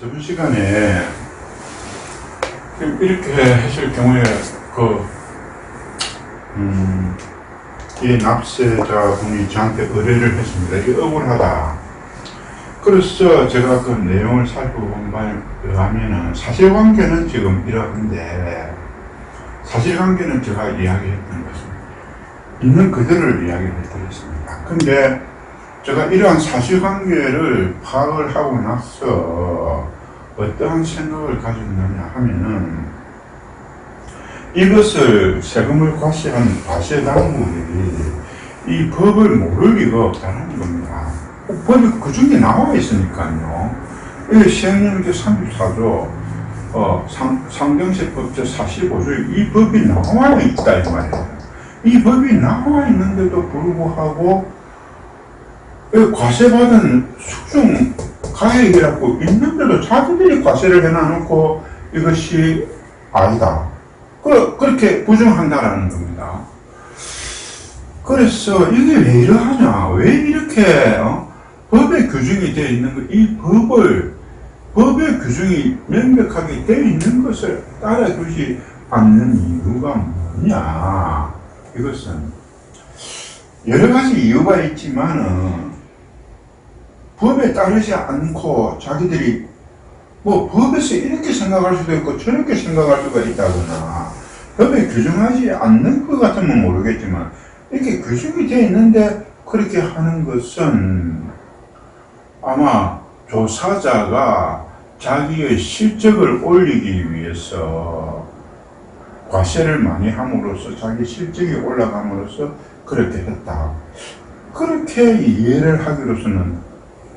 저번 시간에 이렇게 했을 경우에 이 납세자분이 저한테 의뢰를 했습니다. 이게 억울하다. 그래서 제가 그 내용을 살펴본 바에 의하면은 사실관계는 지금 이러한데, 사실관계는 제가 이야기했던 것은 있는 그대로를 이야기를 해드렸습니다. 근데 제가 이러한 사실관계를 파악을 하고 나서 어떠한 생각을 가졌느냐 하면은, 이것을 세금을 과세한 과세당국이 이 법을 모를 리가 없다는 겁니다. 법이 그 중에 나와 있으니까요. 이 시행령제 34조 상경세법 제45조에 이 법이 나와 있다 이 말이에요. 이 법이 나와 있는데도 불구하고 과세받은 수중 가액이라고 있는데도 자기들이 과세를 해놔놓고 이것이 아니다, 그렇게 부정한다라는 겁니다. 그래서 이게 왜 이러하냐, 왜 이렇게 법에 규정이 되어 있는 것, 이 법의 규정이 명백하게 되어 있는 것을 따라주지 않는 이유가 뭐냐. 이것은 여러 가지 이유가 있지만은 법에 따르지 않고 자기들이 법에서 이렇게 생각할 수도 있고 저렇게 생각할 수가 있다거나, 법에 규정하지 않는 것 같으면 모르겠지만 이렇게 규정이 되어 있는데 그렇게 하는 것은 아마 조사자가 자기의 실적을 올리기 위해서 과세를 많이 함으로써 자기 실적이 올라감으로써 그렇게 했다, 그렇게 이해를 하기로서는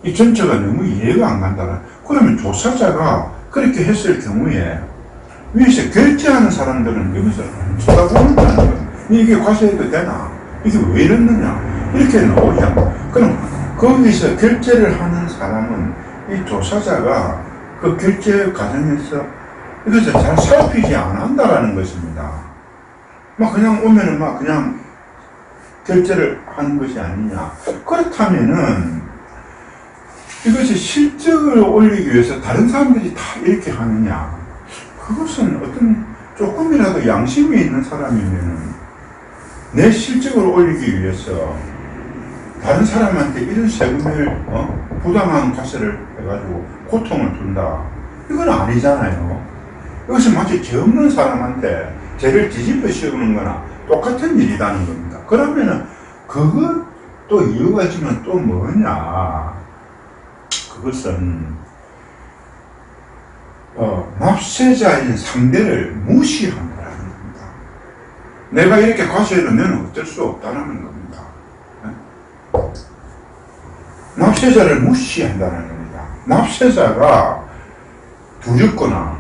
이 전체가 너무 이해가 안 간다. 그러면 조사자가 그렇게 했을 경우에 위에서 결제하는 사람들은 이것을 안 쳐다보는다는 거예요. 이게 과세해도 되나? 이게 왜 이랬느냐? 이렇게 나오잖아. 그럼 거기서 결제를 하는 사람은 이 조사자가 그 결제 과정에서 이것을 잘 살피지 않는다라는 것입니다. 그냥 오면은 그냥 결제를 하는 것이 아니냐. 그렇다면은 이것이 실적을 올리기 위해서 다른 사람들이 다 이렇게 하느냐. 그것은 어떤 조금이라도 양심이 있는 사람이면은 내 실적을 올리기 위해서 다른 사람한테 이런 세금을 부당한 과세를 해가지고 고통을 준다, 이건 아니잖아요. 이것은 마치 죄 없는 사람한테 죄를 뒤집어 씌우는 거나 똑같은 일이라는 겁니다. 그러면은 그것도 이유가 있지만 또 뭐냐, 그것은 납세자인 상대를 무시한다는 겁니다. 내가 이렇게 과세하면 어쩔 수 없다는 겁니다. 납세자를 무시한다는 겁니다. 납세자가 두렵거나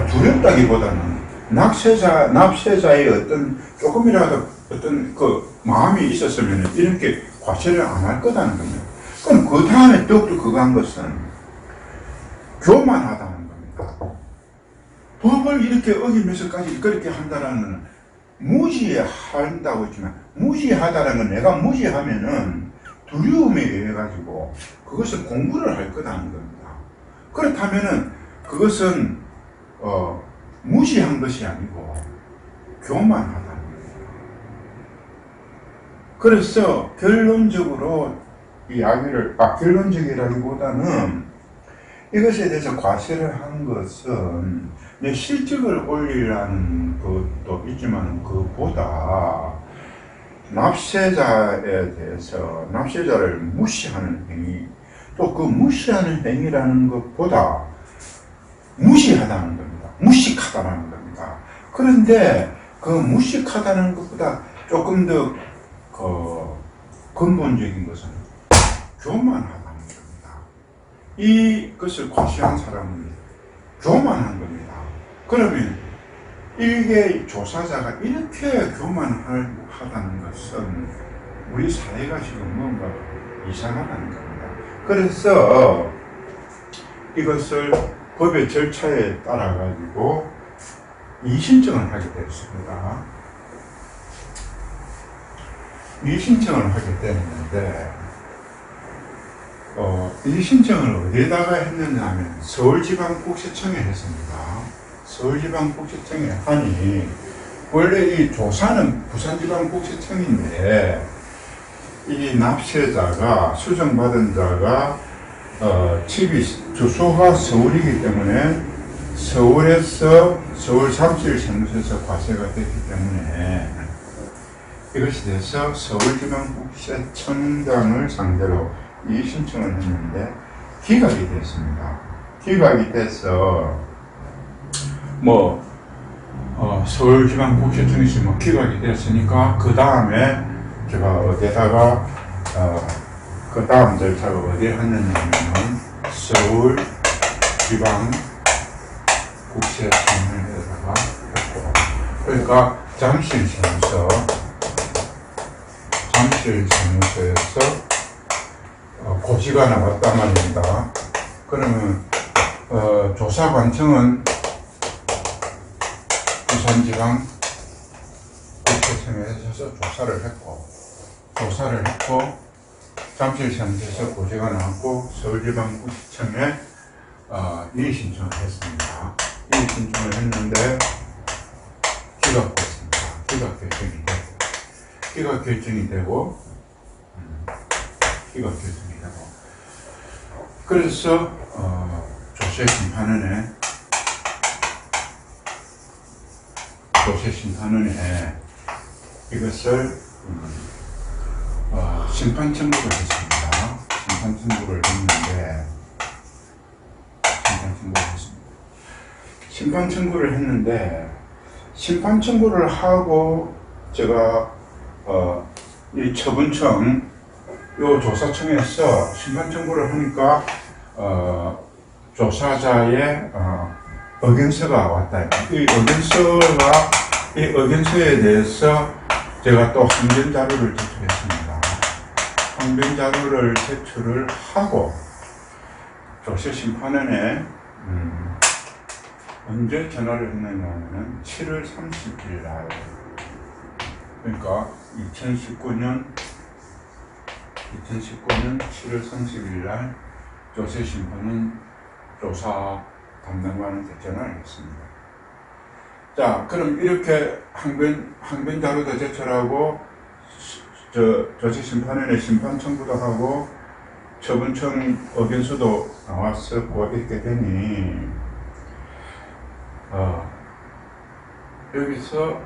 두렵다기보다는 납세자의 어떤 조금이라도 어떤 그 마음이 있었으면 이렇게 과세를 안 할 거다는 겁니다. 그럼 그 다음에 더욱더 그거 한 것은 교만하다는 겁니다. 법을 이렇게 어기면서까지 그렇게 한다라는, 무시한다고 했지만 무시하다라는 건 내가 무시하면은 두려움에 의해 가지고 그것을 공부를 할 거다는 겁니다. 그렇다면은 그것은 무시한 것이 아니고 교만하다는 겁니다. 그래서 결론적으로 결론적이라기보다는 이것에 대해서 과세를 한 것은 내 실적을 올리라는 것도 있지만 그보다 납세자에 대해서 납세자를 무시하는 행위, 또 그 무시하는 행위라는 것보다 무시하다는 겁니다. 무식하다는 겁니다. 그런데 그 무식하다는 것보다 조금 더 근본적인 것은 교만하다는 겁니다. 이것을 과시한 사람은 교만한 겁니다. 그러면 이게 조사자가 이렇게 교만하다는 것은 우리 사회가 지금 뭔가 이상하다는 겁니다. 그래서 이것을 법의 절차에 따라 가지고 이의신청을 하게 됐습니다. 이의신청을 하게 됐는데 이 신청을 어디에다가 했느냐 하면 서울지방국세청에 했습니다. 서울지방국세청에 하니 원래 이 조사는 부산지방국세청인데 이 납세자가 수정받은 자가 집이 주소가 서울이기 때문에 서울에서 서울 잠실 세무서에서 과세가 됐기 때문에 이것이 돼서 서울지방국세청장을 상대로 이 신청을 했는데 기각이 됐습니다. 기각이 돼서 서울지방국세청에서 기각이 됐으니까 그 다음에 제가 어디다가 그 다음 절차가 어디에 했느냐면 서울지방국세청에다가 했고, 그러니까 잠실세무서에서 고지가 나왔단 말입니다. 그러면 조사관청은 부산지방국세청에서 조사를 했고 잠실세무서에서 고지가 나왔고 서울지방국세청에 이의 신청을 했습니다. 이의 신청을 했는데 기각됐습니다. 기각 결정이 되고 그래서 조세심판원에 이것을 심판 청구를 했습니다. 심판 청구를 하고 제가 이 처분청 요 조사청에서 심판 청구를 하니까 조사자의 의견서가 왔다. 이 의견서에 대해서 제가 또 항변 자료를 제출했습니다. 항변 자료를 제출을 하고 조세심판원에 언제 전화를 했느냐면 7월 30일 날, 그러니까 2019년 7월 30일 날 조세심판은 조사 담당관한테 전화를 했습니다. 자, 그럼 이렇게 항변 자료도 제출하고 조세심판원에 심판 청구도 하고 처분청 의견서도 나왔었고 이렇게 되니 여기서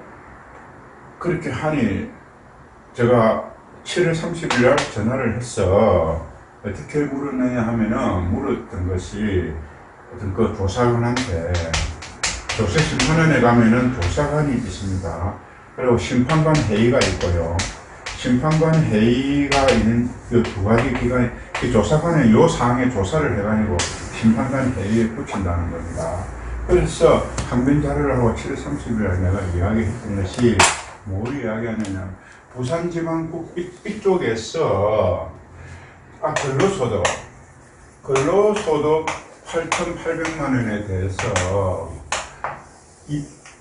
그렇게 하니 제가 7월 30일 날 전화를 해서 어떻게 물었느냐 하면은 물었던 것이 어떤 그 조사관한테 조세심판원에 가면은 조사관이 있습니다. 그리고 심판관 회의가 있고요. 심판관 회의가 있는 그 두 가지 기관이 조사관은 요 사항에 조사를 해가지고 심판관 회의에 붙인다는 겁니다. 그래서 항변 자료를 하고 7월 30일 날 내가 이야기했던 것이 뭘 이야기하느냐, 부산지방국 이쪽에서 근로소득 8,800만 원에 대해서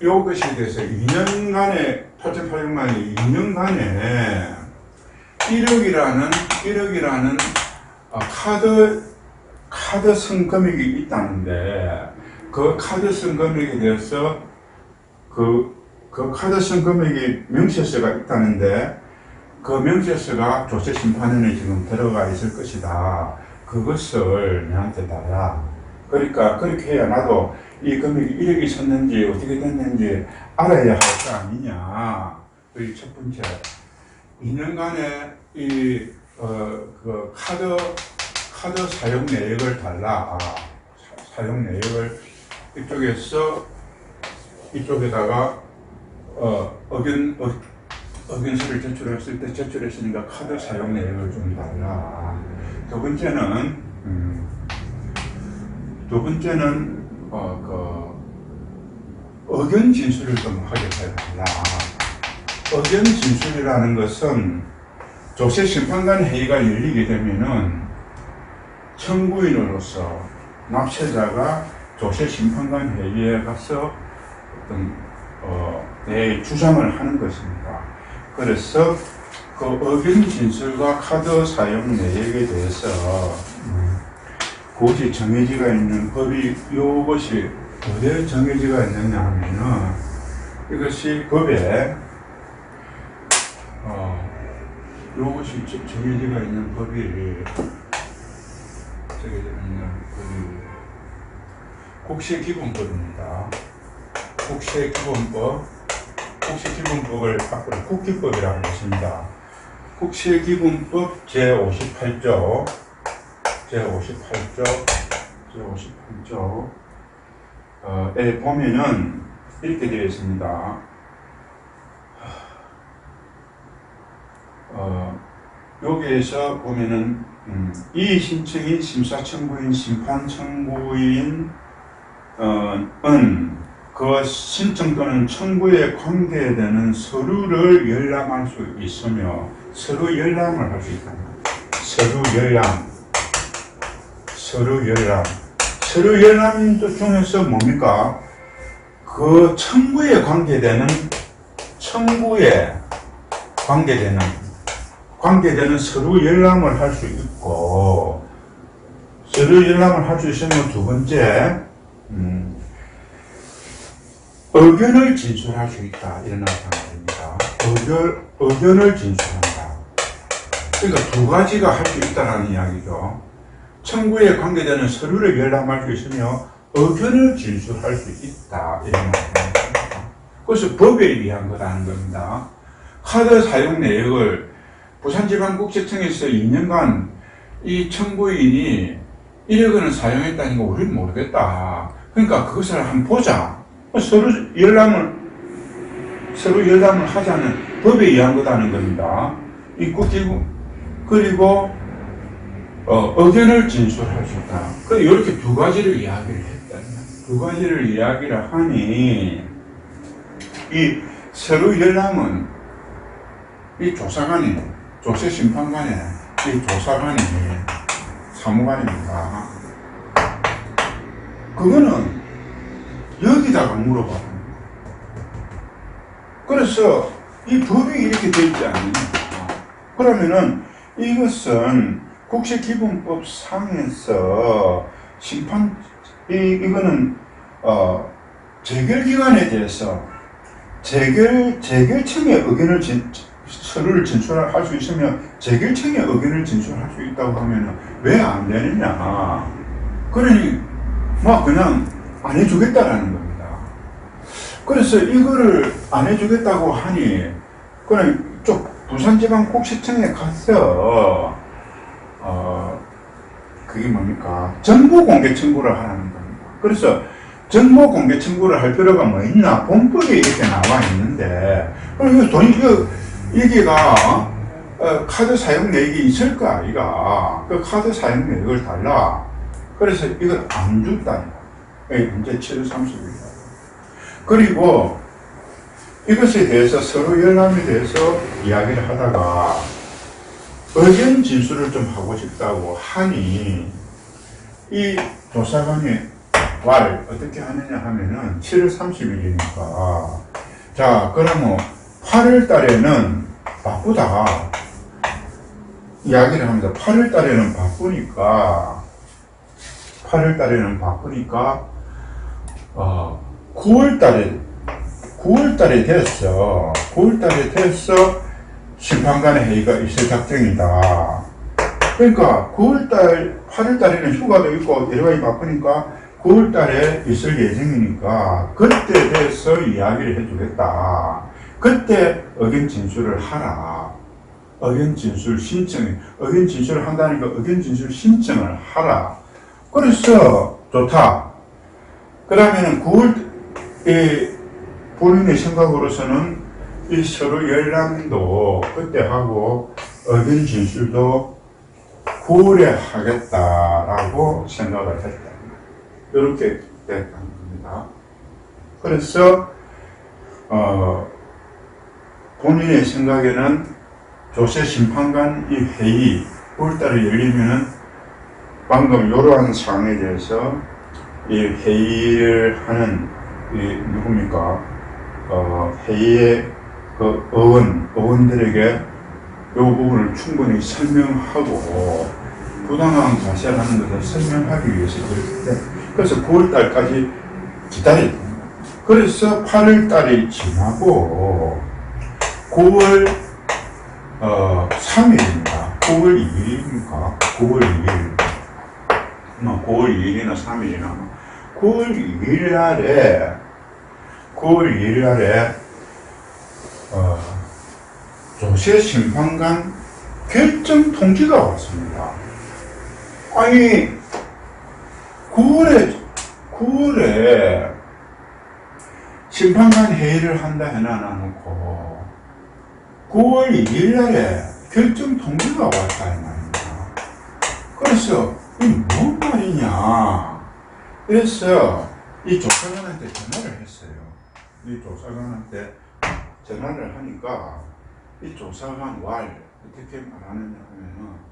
이것에 대해서 2년간에 8,800만 원이 2년간에 1억이라는 카드 성금액이 있다는데 그 카드 성금액에 대해서 그 카드 성금액이 명세서가 있다는데 그 명세서가 조세심판원에 지금 들어가 있을 것이다. 그것을 내한테 달라. 그러니까 그렇게 해야 나도 이 금액이 1억이 있었는지 어떻게 됐는지 알아야 할 거 아니냐. 그 첫 번째, 2년간의 그 카드 사용 내역을 달라. 사용 내역을 이쪽에다가 의견서를 제출했으니까 카드 사용 내역을 좀 달라. 두 번째는 의견 진술을 좀 하게 해달라. 의견 진술이라는 것은 조세심판관 회의가 열리게 되면은 청구인으로서 납세자가 조세심판관 회의에 가서 어떤 내 주장을 하는 것입니다. 그래서 그 의견 진술과 카드 사용 내역에 대해서 그것이 정해지가 있는 법이 이것이 어디에 정해지가 있느냐 하면은 이것이 법에 이것이 정해지가 있는 법이 정해지가 있는 법이 국세기본법입니다. 국세기본법을 앞으로 국기법이라고 하십니다. 국세기본법 제58조 에 보면은 이렇게 되어 있습니다. 여기에서 보면은 이 신청인 심사청구인 심판청구인 은 그 신청 또는 청구에 관계되는 서류를 열람할 수 있으며 서류 열람을 할 수 있다. 서류 열람 중에서 뭡니까? 그 청구에 관계되는 서류 열람을 할 수 있고, 서류 열람을 할 수 있으면 두 번째, 의견을 진술할 수 있다. 이런 말입니다. 의견을 진술한다. 그러니까 두 가지가 할 수 있다는 이야기죠. 청구에 관계되는 서류를 열람할 수 있으며 의견을 진술할 수 있다. 이런 말입니다. 그래서 법에 의한 거라는 겁니다. 카드 사용 내역을 부산지방국세청에서 2년간 이 청구인이 1억원을 사용했다는 거 우리는 모르겠다. 그러니까 그것을 한번 보자. 서류 열람을 하자는 법에 의한 거다는 겁니다. 그리고 의견을 진술할 수 있다. 이렇게 두 가지를 이야기를 했다. 두 가지를 이야기를 하니 이 서류 열람은 이 조사관이 조세심판관이 이 조사관이 사무관입니다. 그거는 여기다가 물어봐. 그래서 이 법이 이렇게 되어 있지 않느냐. 그러면은 이것은 국세기본법 상에서 이거는 재결기관에 대해서 재결청의 의견을 서류를 진술할 수 있으면 재결청의 의견을 진술할 수 있다고 하면은 왜 안 되느냐. 그러니 그냥 안 해주겠다라는 겁니다. 그래서 이거를 안 해주겠다고 하니 그냥 부산지방국세청에 가서 그게 뭡니까? 정보공개 청구를 하는 겁니다. 그래서 정보공개 청구를 할 필요가 뭐 있나? 본법에 이렇게 나와 있는데 그럼 여기가 카드 사용 내역이 있을까? 그 카드 사용 내역을 달라. 그래서 이걸 안 줬다. 문제 730입니다. 그리고 이것에 대해서 서로 열람에 대해서 이야기를 하다가 의견 진술을 좀 하고 싶다고 하니 이 조사관이 어떻게 하느냐 하면은 7월 30일이니까 자 그러면 8월 달에는 바쁘다 이야기를 합니다. 8월 달에는 바쁘니까 9월 달에 됐어. 9월 달에 됐어. 심판관의 회의가 있을 작정이다. 그러니까 8월 달에는 휴가도 있고 여러 가지 바쁘니까 9월 달에 있을 예정이니까 그때 돼서 이야기를 해주겠다. 그때 의견 진술을 하라. 의견 진술을 한다니까 의견 진술 신청을 하라. 그래서 좋다. 그러면은 9월 본인의 생각으로서는 이 서류 열람도 그때 하고 의견 진술도 9월에 하겠다라고 생각을 했다. 이렇게 됐다는 겁니다. 그래서 본인의 생각에는 조세심판관 이 회의 9월달에 열리면은 방금 이러한 사항에 대해서 이 회의를 하는 누굽니까? 회의의 그 의원들에게 이 부분을 충분히 설명하고 부당한 과세라는 것을 설명하기 위해서 그랬는데, 그래서 9월달까지 기다려야 됩니다. 그래서 8월달이 지나고 9월 3일입니다. 9월 2일입니까? 9월 2일. 9월 2일이나 3일이나 9월 2일 날에 조세 심판관 결정 통지가 왔습니다. 아니 9월에 심판관 회의를 한다 해놔놓고 9월 2일 날에 결정 통지가 왔다 이 말입니다. 그래서 이게 뭔 말이냐. 그래서 이 조사관한테 전화를 했어요. 이 조사관한테 전화를 하니까 이 조사관 왈 어떻게 말하느냐 하면은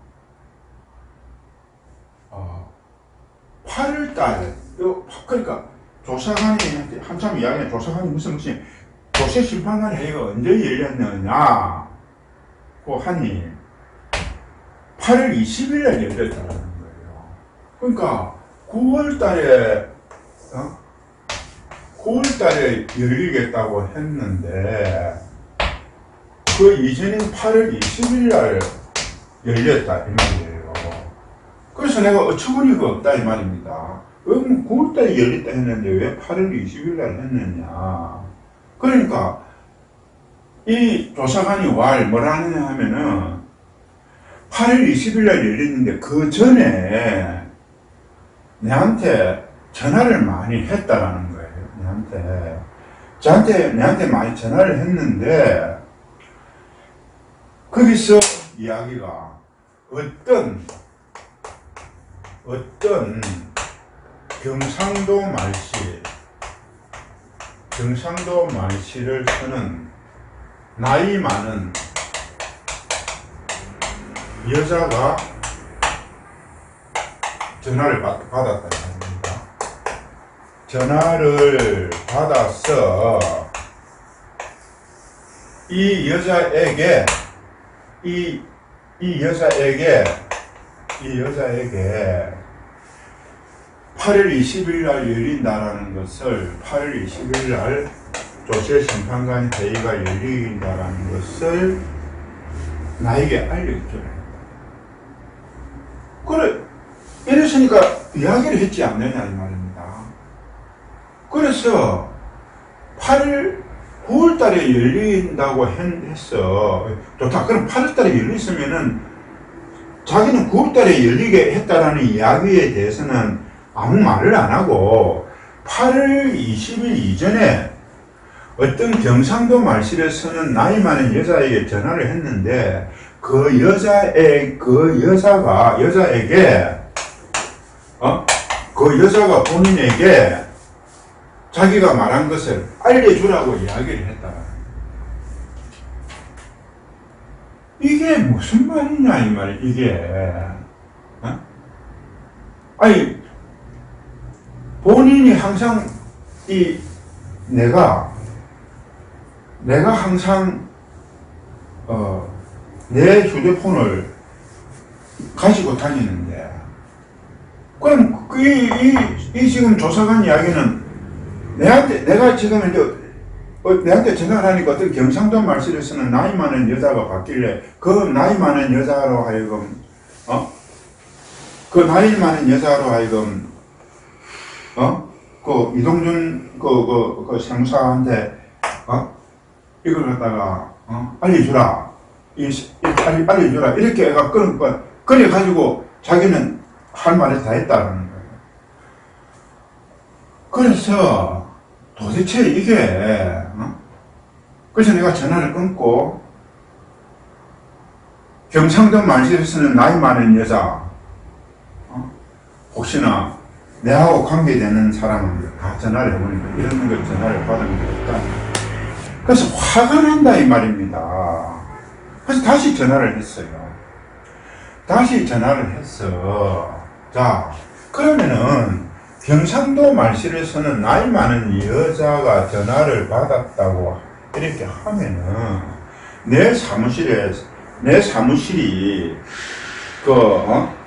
8월달 그러니까 조사관이 한참 이야기해. 조사관이 무슨 조세 심판관 회의가 언제 열렸느냐 고 하니 8월 20일 날 열렸다는 거예요. 그러니까 9월 달에 열리겠다고 했는데 그 이전인 8월 20일 날 열렸다 이 말이에요. 그래서 내가 어처구니가 없다 이 말입니다. 왜 9월 달에 열렸다 했는데 왜 8월 20일 날 했느냐. 그러니까 이 조사관이 뭐라 하느냐 하면은 8월 20일 날 열렸는데 그 전에 내한테 전화를 많이 했다라는 거예요. 내한테 많이 전화를 했는데 거기서 이야기가 어떤 경상도 말씨를 쓰는 나이 많은 여자가 전화를 받았다는 겁니다. 전화를 받아서 이 여자에게 8월 20일 날 열린다라는 것을 8월 20일 날 조세 심판관 회의가 열린다라는 것을 나에게 알려줘요. 그래, 이랬으니까 이야기를 했지 않느냐 이 말입니다. 그래서 9월 달에 열린다고 했어. 좋다. 그럼 8월 달에 열렸으면은 자기는 9월 달에 열리게 했다라는 이야기에 대해서는 아무 말을 안 하고 8월 20일 이전에 어떤 경상도 말씨를 쓰는 나이 많은 여자에게 전화를 했는데 그 여자가 본인에게 자기가 말한 것을 알려주라고 이야기를 했다. 이게 무슨 말이냐 이 말이야. 이게 아니 본인이 항상 내가 항상 내 휴대폰을 가지고 다니는데 그럼 이 지금 조사관 이야기는 내가 지금 내한테 전화를 하니까 어떤 경상도 말씨를 쓰는 나이 많은 여자가 받길래 그 나이 많은 여자로 하여금 그 이동준 그 상사한테 이걸 갖다가 알려주라 알려주라 이렇게 해가 그래 가지고 자기는 할 말을 다 했다라는 거예요. 그래서 도대체 이게 그래서 내가 전화를 끊고 경상도 말씨를 쓰는 나이 많은 여자 혹시나 내하고 관계되는 사람한테 다 전화를 해보니까 이런 걸 전화를 받은 게 없다. 그래서 화가 난다 이 말입니다. 그래서 다시 전화를 했어요. 자, 그러면은 경상도 말씨를 쓰는 나이 많은 여자가 전화를 받았다고 이렇게 하면은 내 사무실이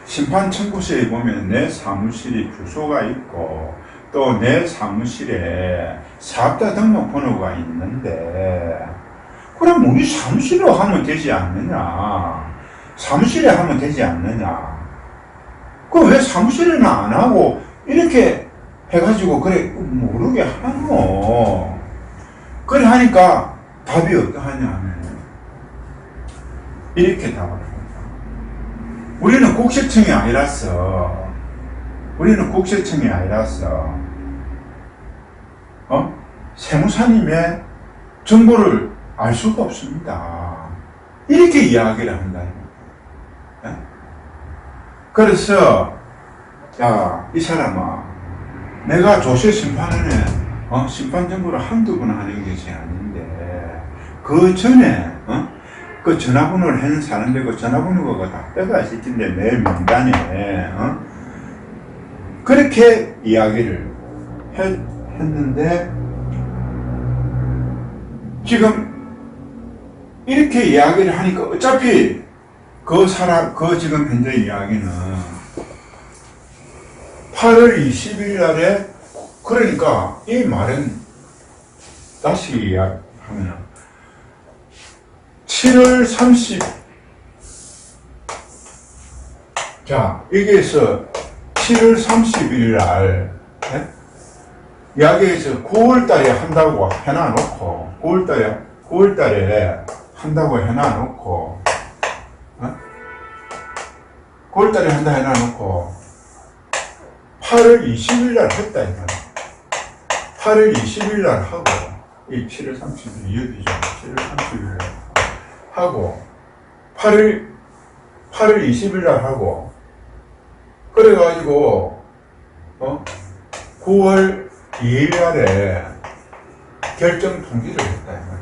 심판 청구서에 보면 내 사무실이 주소가 있고 또 내 사무실에 사업자 등록번호가 있는데 그럼 우리 사무실로 하면 되지 않느냐? 사무실에 하면 되지 않느냐? 그 왜 사무실에는 안 하고 이렇게 해가지고 그래 모르게 하노? 그래 하니까 답이 어떠하냐 하면 이렇게 답을 합니다. 우리는 국세청이 아니라서 세무사님의 정보를 알 수가 없습니다. 이렇게 이야기를 한다. 그래서 야, 이 사람아, 내가 조세 심판원에 심판 정보를 한두 번 하는 것이 아닌데 그 전에 그 전화번호를 해는 사는데 그 전화번호가 다 빼가 있던데 내 명단에 그렇게 이야기를 했는데 지금 이렇게 이야기를 하니까 어차피 그 지금 현재 이야기는 8월 20일 날에 그러니까 이 말은 다시 이야기하면 7월 30 자, 여기에서 7월 30일 날 이야기에서 9월달에 한다고 해놔놓고 9월달에 한다고 해놔놓고 9월달에 한다 해놔놓고 8월 20일 날 했다 이거야. 8월 20일 날 하고 이 7월 30일 여기죠. 7월 30일 날 하고 8월 20일 날 하고 그래가지고 9월 2일 날에 결정 통지를 했다 이 말이야.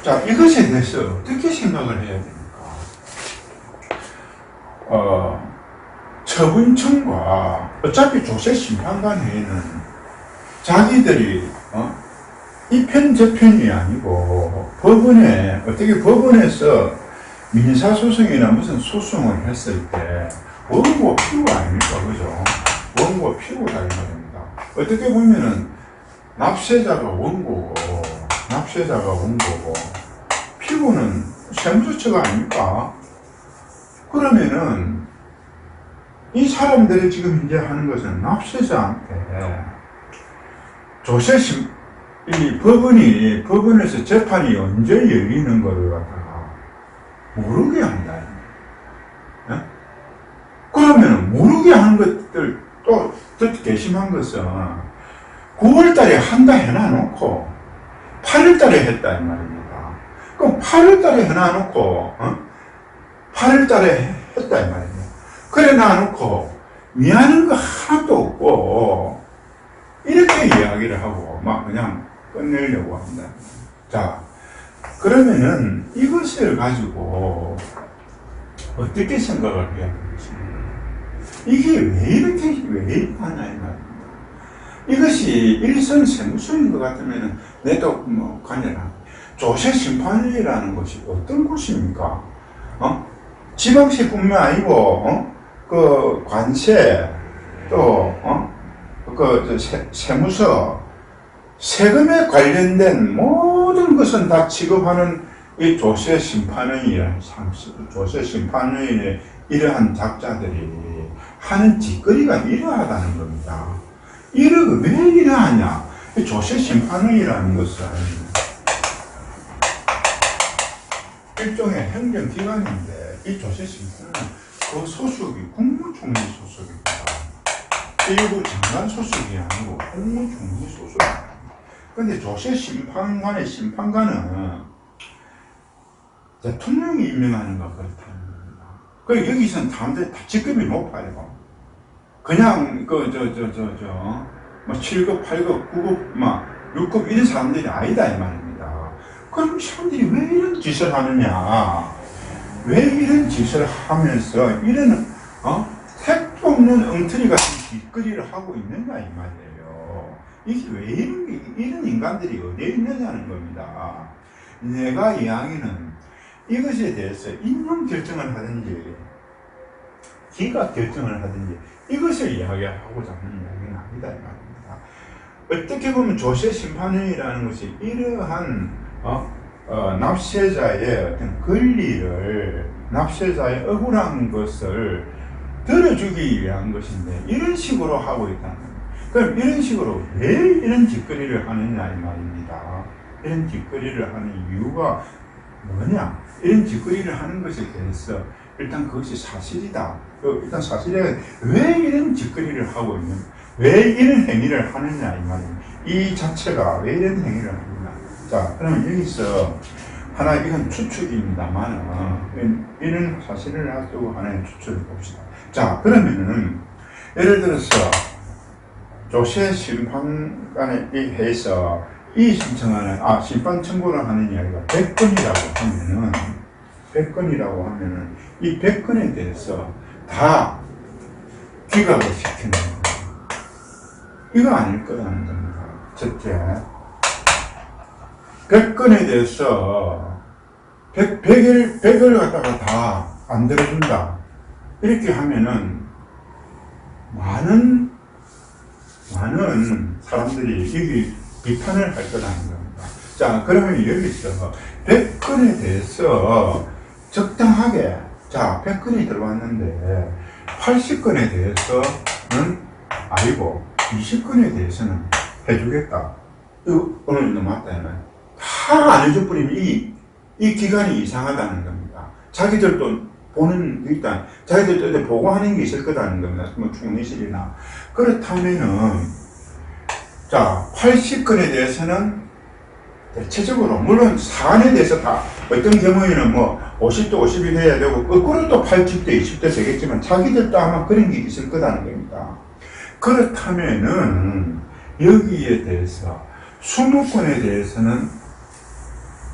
자, 이것에 대해서 어떻게 생각을 해야 됩니까? 처분청과 어차피 조세심판관회의는 자기들이 이 편 저 편이 아니고 법원에서 민사소송이나 무슨 소송을 했을 때 원고 피고 아닙니까? 그죠? 원고 피고다 이 말입니다. 어떻게 보면은 납세자가 원고고 피고는 세무조처가 아닙니까? 그러면은 이 사람들이 지금 현재 하는 것은 납세자한테 이 법원에서 재판이 언제 열리는 것을 갖다가 모르게 한다. 네? 그러면 모르게 하는 것들 또 괘씸한 것은 9월달에 한다 해놔놓고 8월달에 했다 이 말입니다. 그럼 8월달에 해놔놓고 8월달에 했다 이 말입니다. 그래 놔놓고 미안한 거 하나도 없고 이렇게 이야기를 하고 막 그냥 끝내려고 합니다. 자, 그러면은 이것을 가지고 어떻게 생각을 해야 되겠습니까? 이게 왜 하나 이 말입니다. 이것이 일선 세무서인 것 같으면은 내도 뭐 관여라. 조세심판이라는 것이 어떤 곳입니까? 지방세뿐만 아니고 그 관세 또 세무서 세금에 관련된 모든 것은 다 취급하는 이 조세심판의 이러한 작자들이 하는 짓거리가 이러하다는 겁니다. 왜 이러하냐? 조세심판의라는 것은 일종의 행정기관인데 이 조세심판은 그 소속이 국무총리 소속입니다. 일부 장관 소속이 아니고 국무총리 소속입니다. 그런데 조세심판관의 심판관은 대통령이 임명하는 것 그렇다는 겁니다. 그리고 여기서는 사람들이 다 직급이 높아요. 그냥 뭐 7급, 8급, 9급, 6급 이런 사람들이 아니다 이 말입니다. 그럼 사람들이 왜 이런 짓을 하느냐? 왜 이런 짓을 하면서 이런 택도 없는 엉터리 같은 짓거리를 하고 있는가 이 말이에요. 이게 왜 이런 인간들이 어디에 있느냐는 겁니다. 내가 이야기는 이것에 대해서 인용 결정을 하든지 기가 결정을 하든지 이것을 이야기하고자 하는 이야기는 아니다 이 말입니다. 어떻게 보면 조세 심판원이라는 것이 이러한 납세자의 어떤 권리를, 납세자의 억울한 것을 들어주기 위한 것인데 이런 식으로 하고 있다는 겁니다. 그럼 이런 식으로 왜 이런 짓거리를 하느냐 이 말입니다. 이런 짓거리를 하는 이유가 뭐냐? 이런 짓거리를 하는 것에 대해서 일단 그것이 사실이다. 일단 사실에 왜 이런 짓거리를 하고 있는, 왜 이런 행위를 하느냐 이 말입니다. 이 자체가 왜 이런 행위를 하느냐. 자, 그러면 여기서 하나 이건 추측입니다만 이런 사실을 가지고 하나의 추측을 봅시다. 자, 그러면은 예를 들어서 조세 심판관에 의해서 이 신청하는 심판 청구를 하는 이야기가 100건이라고 하면은 이 100건에 대해서 다 기각을 시키는 거예요. 이거 아닐 거라는 겁니다. 첫째, 100건에 대해서 100을 갖다가 다 안 들어준다. 이렇게 하면은 많은 사람들이 여기 비판을 할 거라는 겁니다. 자, 그러면 여기서 100건에 대해서 적당하게, 자, 100건이 들어왔는데 80건에 대해서는 아니고 20건에 대해서는 해주겠다. 이거 어느 정도 맞다면 다 안 해줘버리면 이 기간이 이상하다는 겁니다. 자기들도 보는, 일단 자기들도 보고하는 게 있을 거다는 겁니다. 뭐 총리실이나. 그렇다면은 자, 80건에 대해서는 대체적으로, 물론 사안에 대해서 다 어떤 경우에는 뭐 50도 50이 돼야 되고 거꾸로 또 80도 20도 되겠지만 자기들도 아마 그런 게 있을 거다는 겁니다. 그렇다면은 여기에 대해서 20건에 대해서는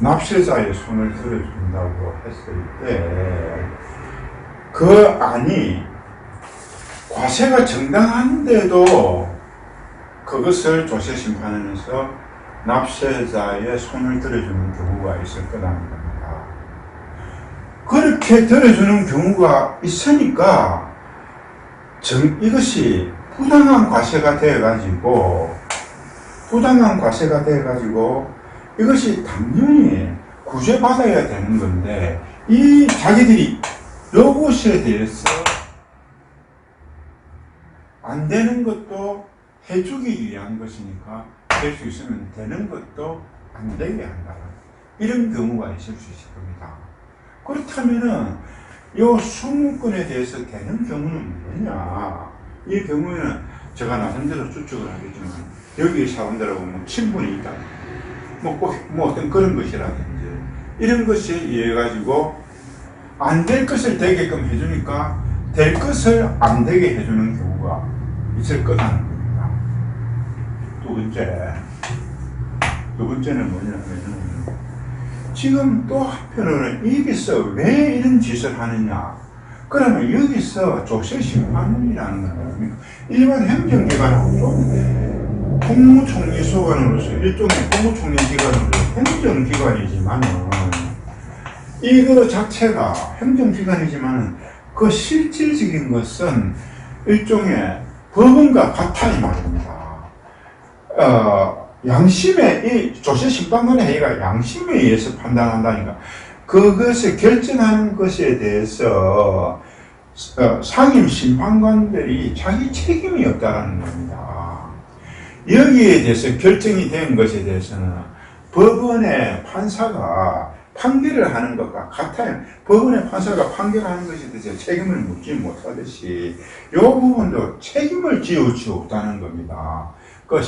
납세자의 손을 들어준다고 했을 때 그 안이 과세가 정당한데도 그것을 조세심판원에서 납세자의 손을 들어주는 경우가 있을 거라는 겁니다. 그렇게 들어주는 경우가 있으니까 이것이 부당한 과세가 돼가지고 이것이 당연히 구제받아야 되는 건데 이 자기들이 이것에 대해서 안 되는 것도 해주기 위한 것이니까 될 수 있으면 되는 것도 안 되게 한다. 이런 경우가 있을 수 있을 겁니다. 그렇다면은 이 20건에 대해서 되는 경우는 뭐냐? 이 경우에는 제가 나름대로 추측을 하겠지만 여기 사람들하고 뭐 친분이 있다. 뭐 어떤 그런 것이라든지 이런 것에 의해 가지고 안 될 것을 되게끔 해주니까 될 것을 안 되게 해주는 경우가 있을 거라는 겁니다. 두 번째는 뭐냐면 지금 또 한편으로는 여기서 왜 이런 짓을 하느냐? 그러면 여기서 조세심판원이라는 건 일반 행정기관하고 국무총리소관으로서 일종의 국무총리기관으로서 행정기관이지만은 이거 자체가 행정기관이지만은 그 실질적인 것은 일종의 법원과 같아 이 말입니다. 이 조세심판관의 회의가 양심에 의해서 판단한다니까 그것을 결정하는 것에 대해서 상임 심판관들이 자기 책임이 없다는 겁니다. 여기에 대해서 결정이 된 것에 대해서는 법원의 판사가 판결을 하는 것과 같아요. 법원의 판사가 판결하는 것에 대해서 책임을 묻지 못하듯이 이 부분도 책임을 지을 수 없다는 겁니다. 그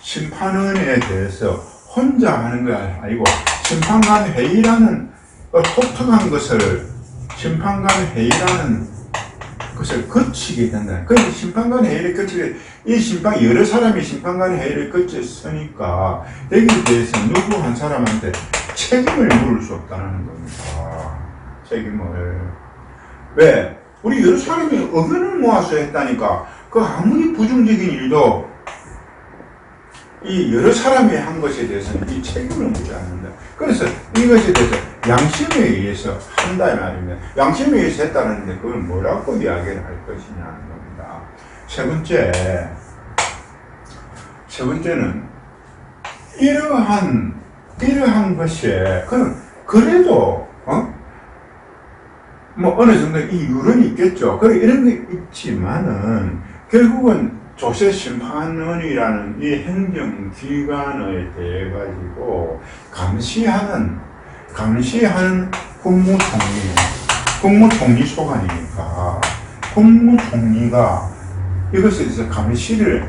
심판원에 대해서 혼자 하는 게 아니고 심판관 회의라는 독특한 것을 거치게 된다. 그런데 심판관 회의를 거치게 여러 사람이 심판관 회의를 거쳤으니까 여기에 대해서 누구 한 사람한테 책임을 물을 수 없다는 겁니다. 책임을. 왜? 우리 여러 사람이 의견을 모아서 했다니까 그 아무리 부정적인 일도 이 여러 사람이 한 것에 대해서는 이 책임을 묻지 않는다. 그래서 이것에 대해서 양심에 의해서 한다 이 말입니다. 양심에 의해서 했다는데 그걸 뭐라고 이야기를 할 것이냐 하는 겁니다. 세 번째는 이러한 것이 그래도 뭐 어느 정도 이 유론이 있겠죠. 그래 이런 게 있지만은 결국은 조세 심판원이라는 이 행정기관에 대해 가지고 감시하는 국무총리 소관이니까 국무총리가 이것에 대해서 감시를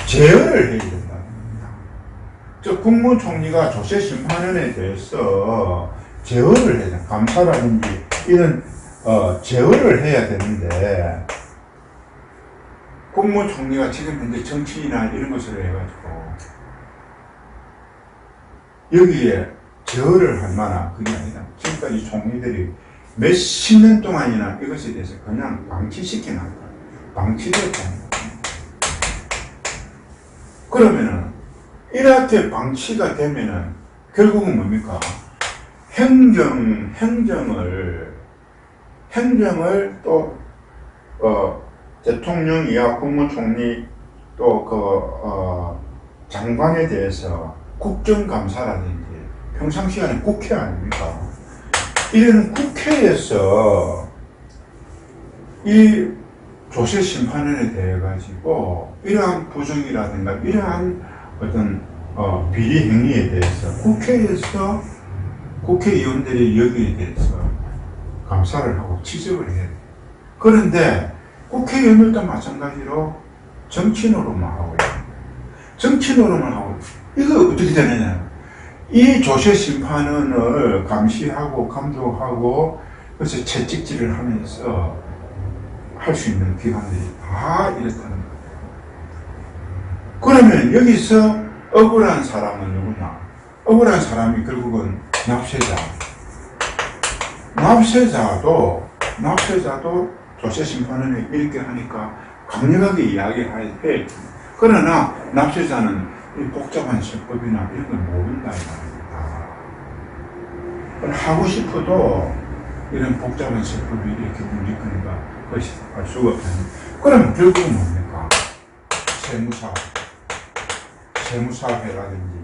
제어를 해야 된다는 겁니다. 저 국무총리가 조세 심판원에 대해서 제어를 해야 돼. 감사라든지 이런 제어를 해야 되는데 국무총리가 지금 현재 정치인이나 이런 것으로 해가지고 여기에 제어를 할 만한 그게 아니라 지금까지 총리들이 몇십 년 동안이나 이것에 대해서 그냥 방치시켜놨다. 방치됐다. 그러면은 이렇게 방치가 되면은 결국은 뭡니까? 행정을 또 대통령이야 국무총리 또 장관에 대해서 국정감사라든지 평상시간에 국회 아닙니까? 이런 국회에서 이 조세 심판원에 대해 가지고 이러한 부정이라든가 이러한 어떤 비리 행위에 대해서 국회에서 국회의원들이 여기에 대해서 감사를 하고 지적을 해야 돼요. 그런데 국회의원들도 마찬가지로 정치 노릇만 하고 있어요. 정치 노릇만 하고 이거 어떻게 되느냐? 이 조세 심판원을 감시하고 감독하고 그래서 채찍질을 하면서 할 수 있는 기관들이 다 이렇다는 거예요. 그러면 여기서 억울한 사람은 누구냐? 억울한 사람이 결국은 납세자도 조세 심판원에 이렇게 하니까 강력하게 이야기를 해. 그러나 납세자는 이 복잡한 세법이나 이런 걸 모른다 이 말입니다. 하고 싶어도 이런 복잡한 세법이 이렇게 움직이니까 그것이 알 수가 없다. 그러면 결국은 뭡니까? 세무사회라든지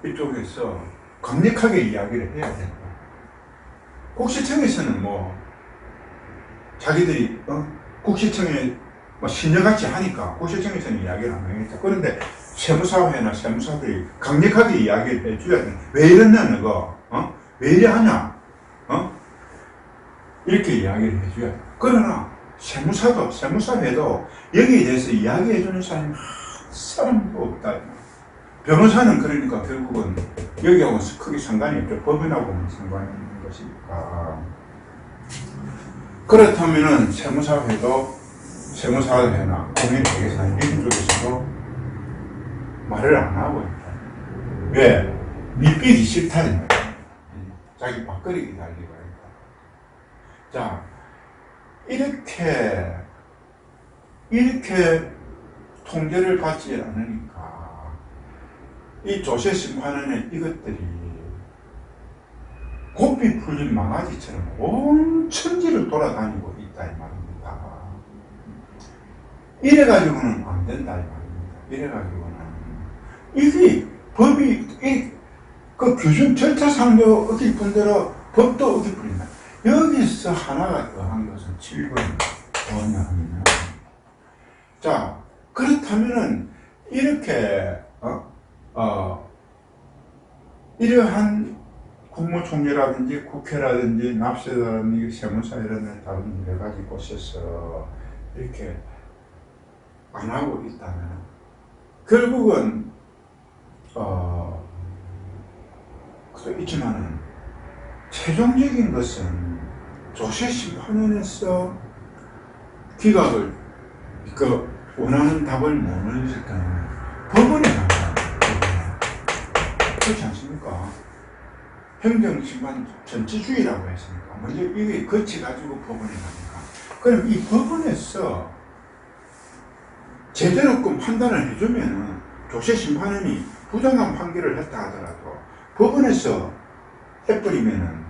이쪽에서 강력하게 이야기를 해야 된다. 국세청에서는 뭐 자기들이 국세청에 뭐 신녀같이 하니까 국세청에서는 이야기를 안 하겠다. 그런데 세무사회나 세무사들이 강력하게 이야기를 해줘야 돼. 왜 이러냐 너가? 왜 이래 하냐? 이렇게 이야기를 해줘야 돼. 그러나 세무사회도 여기에 대해서 이야기해주는 사람이 한 사람도 없다. 변호사는 그러니까 결국은 여기하고 크게 상관이 없죠. 법인하고는 상관이 있는 것이니까. 그렇다면은 세무사회나 공인회계사 이런 쪽에서도 말을 안 하고 있다. 왜? 밑비기 싫다는 거야. 자기 밥거리기 달리고 있다. 자, 이렇게 통제를 받지 않으니까 이 조세 심판원의 이것들이 고삐 풀린 망아지처럼 온 천지를 돌아다니고 있다 이 말입니다. 이래가지고는 안 된다 이 말입니다. 이래가지고는 이게 법이 그 규정 절차상도 어깃분대로 법도 어깃분이다. 여기서 하나가 더한 것은 7번입니다. 뭐냐 하면 자 그렇다면은 이렇게 이러한 국무총리라든지 국회라든지 납세자라든지 세무사라든지 다른 여러 가지 곳에서 이렇게 안 하고 있다면 결국은 그도 있지만은 최종적인 것은 조세 심판원에서 기각을 원하는 답을 못 내실 때는 법원에 간다. 그렇지 않습니까? 행정심판 전체주의라고 했으니까 먼저 이게 거쳐가지고 법원에 가니까 그럼 이 법원에서 제대로끔 판단을 해주면은 조세 심판원이 부당한 판결을 했다 하더라도 법원에서 해버리면은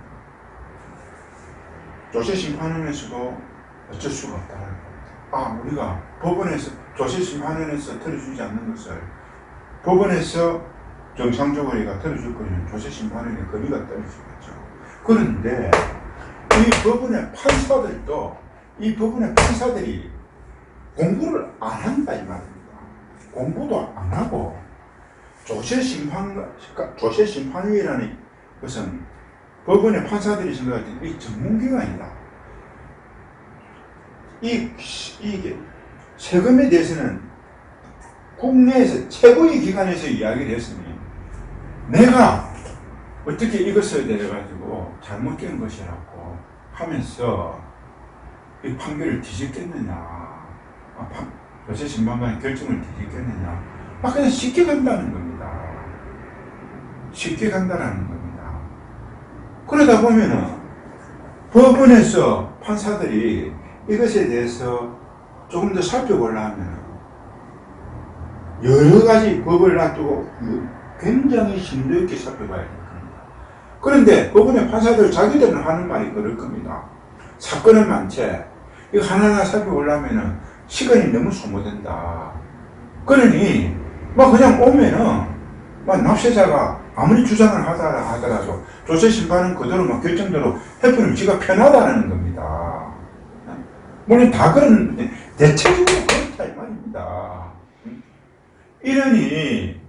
조세심판원에서도 어쩔 수가 없다는 겁니다. 우리가 법원에서 조세심판원에서 들어주지 않는 것을 법원에서 정상적으로 얘가 들어줄 거면 조세심판원의 거리가 떨어지겠죠. 그런데 이 법원의 판사들도 이 법원의 판사들이 공부를 안 한다 이 말입니다. 공부도 안 하고 조세심판위라는 것은 법원의 판사들이 생각할 때 이 전문기관이다. 이게 세금에 대해서는 국내에서 최고의 기관에서 이야기를 했으니 내가 어떻게 이것을 내려가지고 잘못된 것이라고 하면서 이 판결을 뒤집겠느냐, 조세심판관의 결정을 뒤집겠느냐, 그냥 쉽게 간다는 겁니다. 쉽게 간다는 겁니다. 그러다 보면은 법원에서 판사들이 이것에 대해서 조금 더 살펴보려면 여러 가지 법을 놔두고 굉장히 심도 있게 살펴봐야 될 겁니다. 그런데 법원의 판사들 자기들은 하는 말이 그럴 겁니다. 사건은 많지. 이거 하나하나 살펴보려면 시간이 너무 소모된다. 그러니 그냥 오면은 납세자가 아무리 주장을 하더라도 조세심판은 그대로 결정대로 해버리면 지가 편하다는 겁니다. 물론 다 그런 대체적으로 그렇다 이 말입니다. 이러니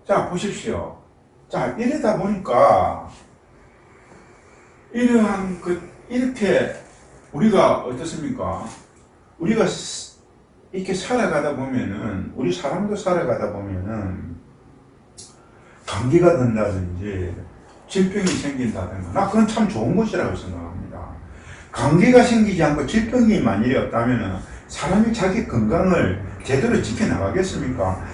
자 보십시오. 자 이러다 보니까 이렇게 우리가 어떻습니까? 우리가 이렇게 살아가다 보면은 우리 사람도 살아가다 보면은 감기가 든다든지 질병이 생긴다든가 나 그건 참 좋은 것이라고 생각합니다. 감기가 생기지 않고 질병이 만일에 없다면 사람이 자기 건강을 제대로 지켜나가겠습니까?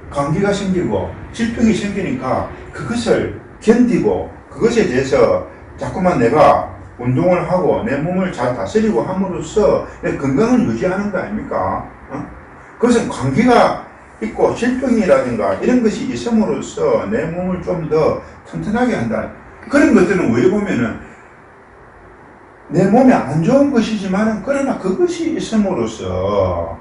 감기가 생기고 질병이 생기니까 그것을 견디고 그것에 대해서 자꾸만 내가 운동을 하고 내 몸을 잘 다스리고 함으로써 내 건강을 유지하는 거 아닙니까? 그것은 감기가 있고 질병이라든가 이런 것이 있음으로써 내 몸을 좀 더 튼튼하게 한다. 그런 것들은 왜 보면은 내 몸에 안 좋은 것이지만 그러나 그것이 있음으로써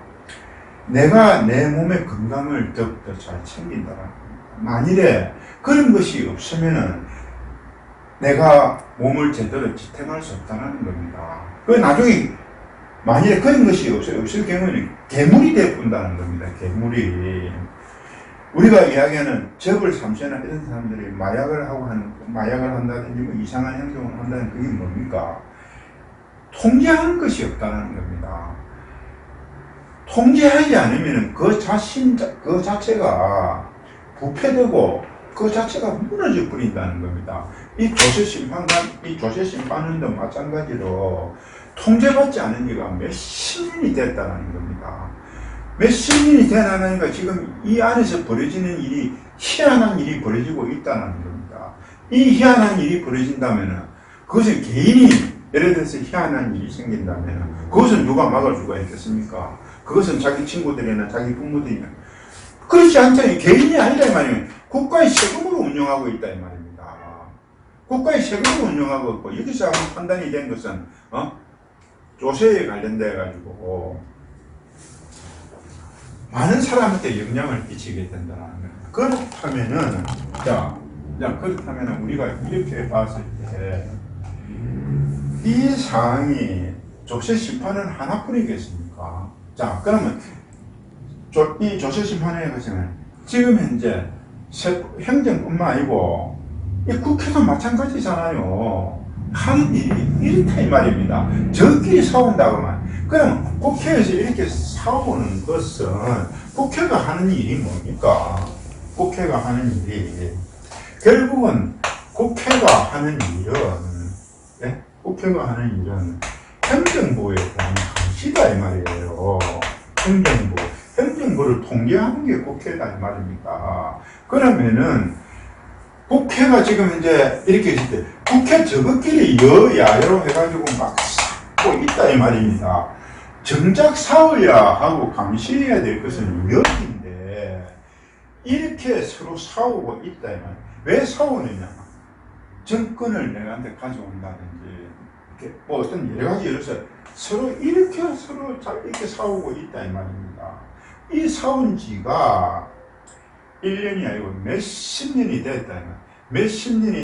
내가 내 몸의 건강을 더욱더 잘 챙긴다. 만일에 그런 것이 없으면은 내가 몸을 제대로 지탱할 수 없다는 겁니다. 그 나중에 만일에 그런 것이 없을 경우에는 괴물이 되어본다는 겁니다. 괴물이. 우리가 이야기하는 접을 삼세나 이런 사람들이 마약을 한다든지 이상한 행동을 한다는 그게 뭡니까? 통제하는 것이 없다는 겁니다. 통제하지 않으면 그 자체가 부패되고 그 자체가 무너져 버린다는 겁니다. 이 조세심판원도 마찬가지로 통제받지 않은 지가 몇십 년이 됐다는 겁니다. 몇십 년이 되나니까 지금 이 안에서 벌어지는 일이 희한한 일이 벌어지고 있다는 겁니다. 이 희한한 일이 벌어진다면 그것은 개인이 예를 들어서 희한한 일이 생긴다면 그것은 누가 막을 수가 있겠습니까? 그것은 자기 친구들이나 자기 부모들이나 그렇지 않잖아요. 개인이 아니라 이 말이에요. 국가의 세금으로 운영하고 있다 이 말입니다. 국가의 세금으로 운영하고 있고 여기서 판단이 된 것은 조세에 관련돼 가지고 많은 사람한테 영향을 끼치게 된다는 거예요. 그렇다면은 우리가 이렇게 봤을 때 이 사항이 조세심판은 하나뿐이겠습니까? 자, 그러면 이 조세심판에 것은 지금 현재 행정뿐만 아니고 이 국회도 마찬가지잖아요. 하는 일이 이렇다 이 말입니다. 저끼리 싸운다고만. 그럼 국회에서 이렇게 싸우는 것은 국회가 하는 일이 뭡니까? 국회가 하는 일이 결국은 국회가 하는 일은 행정부에 대한 감시다 이 말이에요. 행정부를 통제하는 게 국회다 이 말입니다. 그러면은 국회가 지금 이제 이렇게 있을 때 국회 저것끼리 여야로 해가지고 막 싸우고 있다 이 말입니다. 정작 싸워야 하고 감시해야 될 것은 여기인데 이렇게 서로 싸우고 있다 이 말. 왜 싸우느냐? 정권을 내한테 가져온다든지, 이렇게 뭐 어떤 여러 가지 예를 들어서 서로 이렇게 서로 잘 이렇게 싸우고 있다 이 말입니다. 이 싸운 지가 1년이 아니고 몇십 년이 됐다. 몇십 년이